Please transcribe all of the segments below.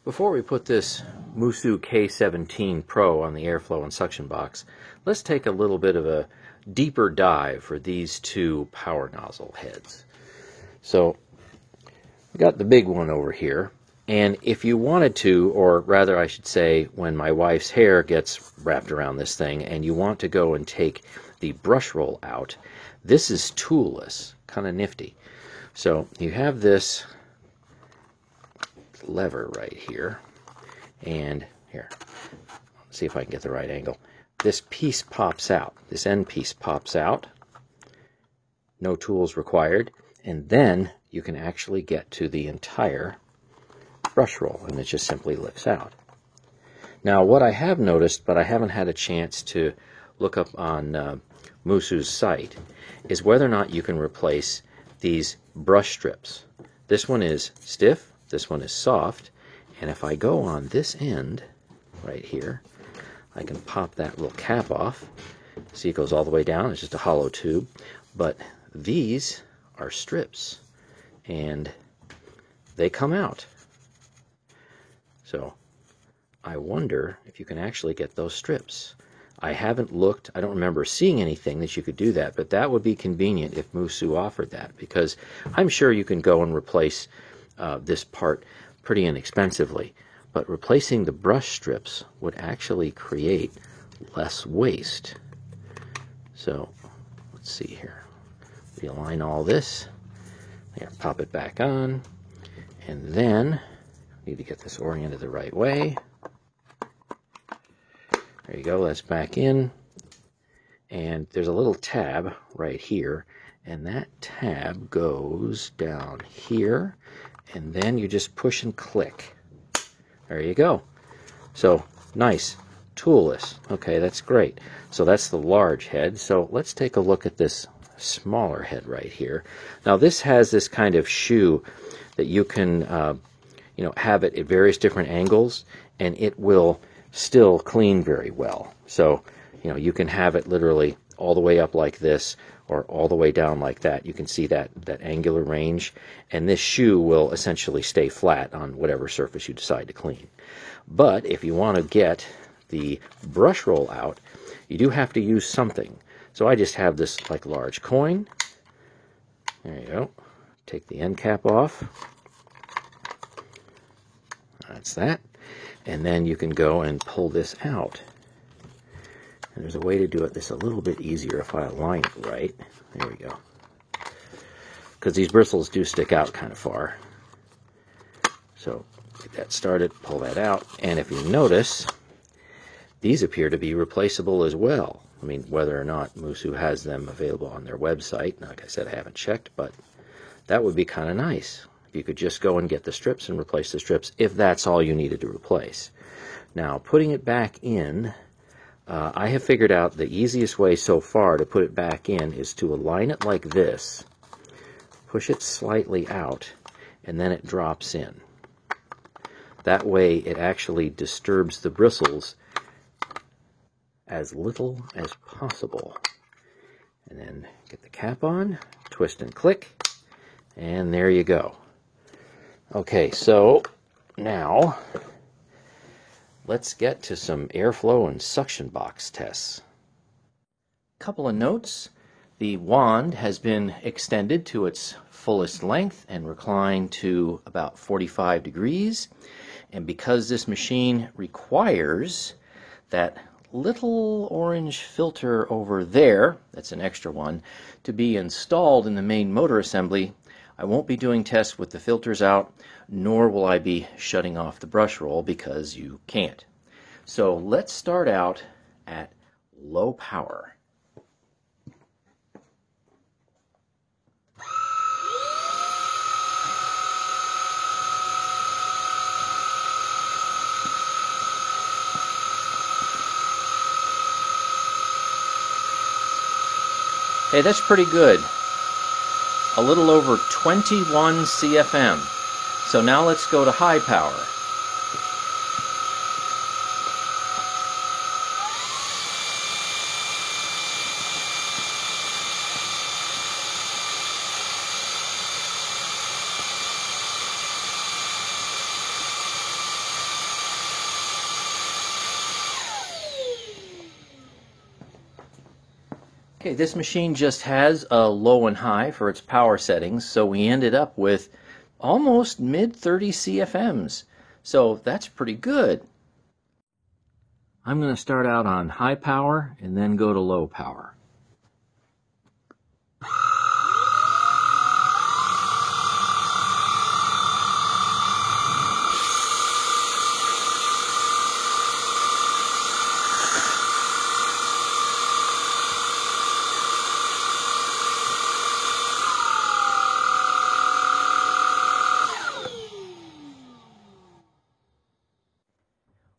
Before we put this Musu K17 Pro on the airflow and suction box, let's take a little bit of a deeper dive for these two power nozzle heads. So we got the big one over here, and if you wanted to, or rather I should say when my wife's hair gets wrapped around this thing and you want to go and take the brush roll out, this is toolless, kind of nifty. So you have this lever right here, and here, let's see if I can get the right angle. This piece pops out, this end piece pops out, no tools required, and then you can actually get to the entire brush roll, and it just simply lifts out. Now what I have noticed, but I haven't had a chance to look up on Musu's site, is whether or not you can replace these brush strips. This one is stiff, this one is soft, and if I go on this end right here, I can pop that little cap off. See, it goes all the way down. It's just a hollow tube, but these are strips and they come out. So I wonder if you can actually get those strips. I haven't looked, I don't remember seeing anything that you could do that, but that would be convenient if Musu offered that, because I'm sure you can go and replace this part pretty inexpensively, but replacing the brush strips would actually create less waste. So let's see here. We align all this, there, pop it back on, and then need to get this oriented the right way. There you go, that's back in, and there's a little tab right here, and that tab goes down here, and then you just push and click. There you go. So nice, toolless. Okay, that's great. So that's the large head. So let's take a look at this smaller head right here. Now this has this kind of shoe that you can have it at various different angles, and it will still clean very well. So you can have it literally all the way up like this or all the way down like that. You can see that angular range, and this shoe will essentially stay flat on whatever surface you decide to clean. But if you want to get the brush roll out, you do have to use something. So I just have this like large coin. There you go. Take the end cap off. That's that. And then you can go and pull this out. And there's a way to do it this a little bit easier if I align it right. There we go. Because these bristles do stick out kind of far. So get that started, pull that out, and if you notice, these appear to be replaceable as well. I mean, whether or not Musu has them available on their website, like I said, I haven't checked, but that would be kind of nice. If you could just go and get the strips and replace the strips if that's all you needed to replace. Now, putting it back in, I have figured out the easiest way so far to put it back in is to align it like this, push it slightly out, and then it drops in. That way it actually disturbs the bristles as little as possible. And then get the cap on, twist and click, and there you go. Okay, so now let's get to some airflow and suction box tests. Couple of notes. The wand has been extended to its fullest length and reclined to about 45 degrees. And because this machine requires that little orange filter over there, that's an extra one, to be installed in the main motor assembly, I won't be doing tests with the filters out, nor will I be shutting off the brush roll because you can't. So let's start out at low power. Hey, that's pretty good. A little over 21 CFM. So now let's go to high power. Okay, this machine just has a low and high for its power settings, so we ended up with almost mid 30 CFMs. So that's pretty good. I'm going to start out on high power and then go to low power.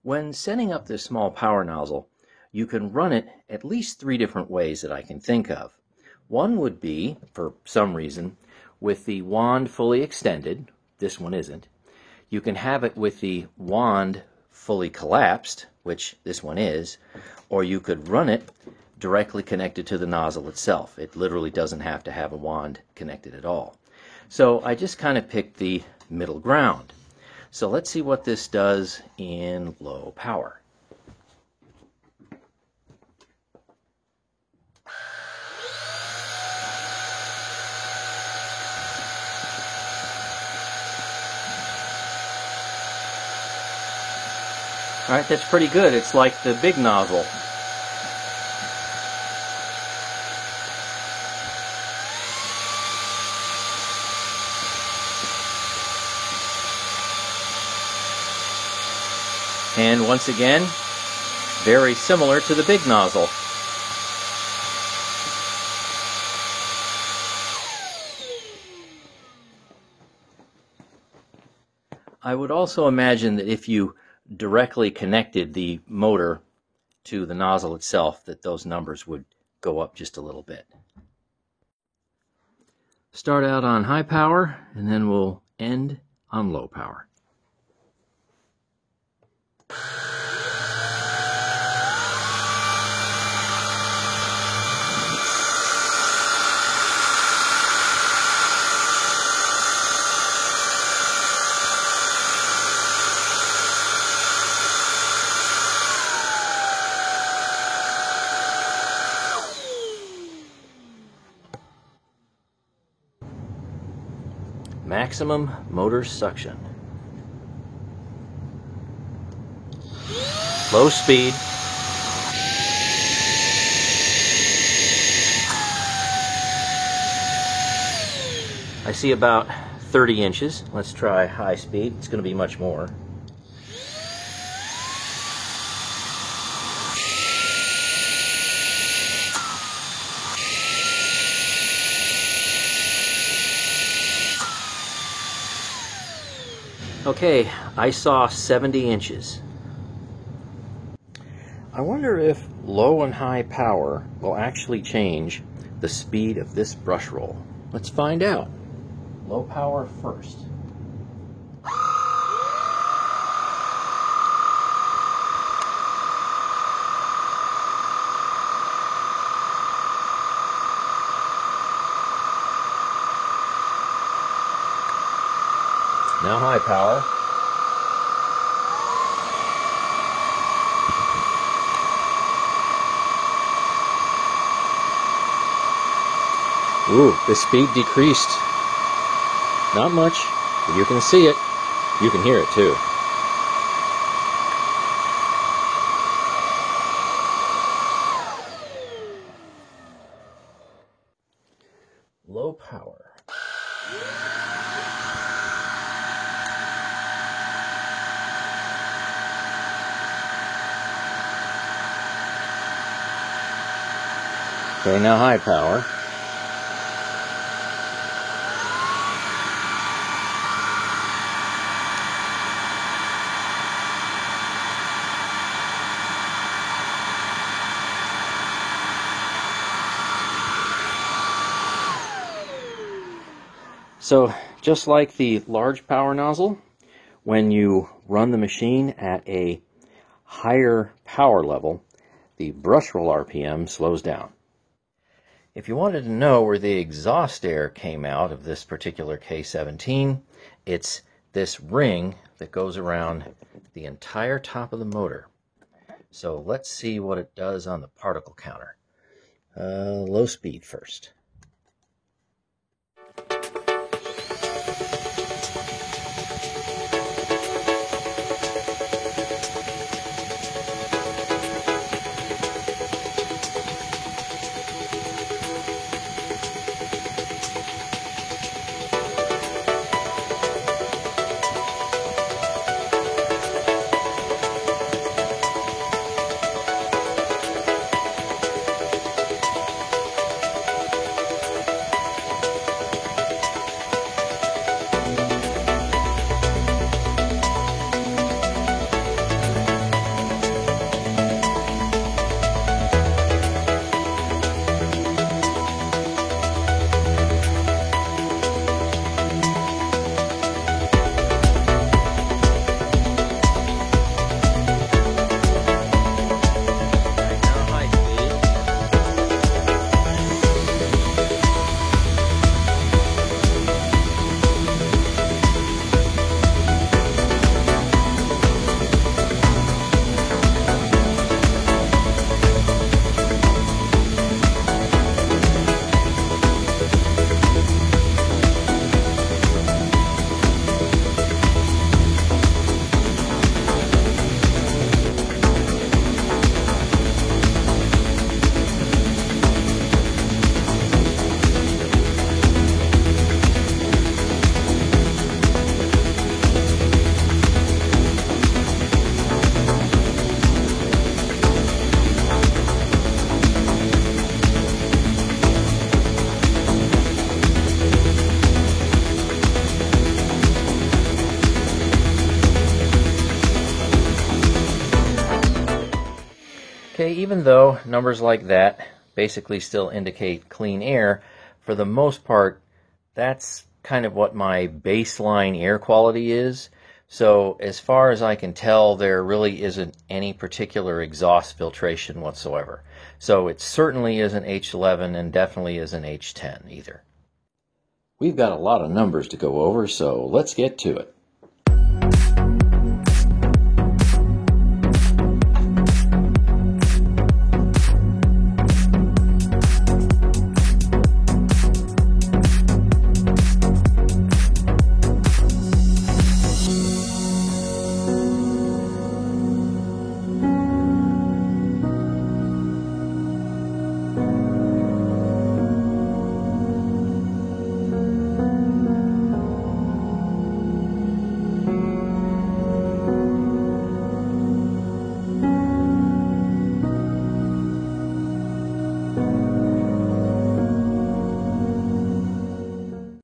When setting up this small power nozzle, you can run it at least 3 different ways that I can think of. One would be, for some reason, with the wand fully extended. This one isn't. You can have it with the wand fully collapsed, which this one is, or you could run it directly connected to the nozzle itself. It literally doesn't have to have a wand connected at all. So I just kind of picked the middle ground. So let's see what this does in low power. All right, that's pretty good. It's like the big nozzle. And once again, very similar to the big nozzle. I would also imagine that if you directly connected the motor to the nozzle itself, that those numbers would go up just a little bit. Start out on high power, and then we'll end on low power. Maximum motor suction. Low speed. I see about 30 inches. Let's try high speed. It's going to be much more. Okay, I saw 70 inches. I wonder if low and high power will actually change the speed of this brush roll. Let's find out. Low power first. Now high power. Ooh, the speed decreased. Not much, but you can see it. You can hear it too. Low power. Okay, now high power. So, just like the large power nozzle, when you run the machine at a higher power level, the brush roll RPM slows down. If you wanted to know where the exhaust air came out of this particular K17, it's this ring that goes around the entire top of the motor. So let's see what it does on the particle counter. low speed first. Okay, even though numbers like that basically still indicate clean air, for the most part, that's kind of what my baseline air quality is. So as far as I can tell, there really isn't any particular exhaust filtration whatsoever. So it certainly isn't H11 and definitely isn't H10 either. We've got a lot of numbers to go over, so let's get to it.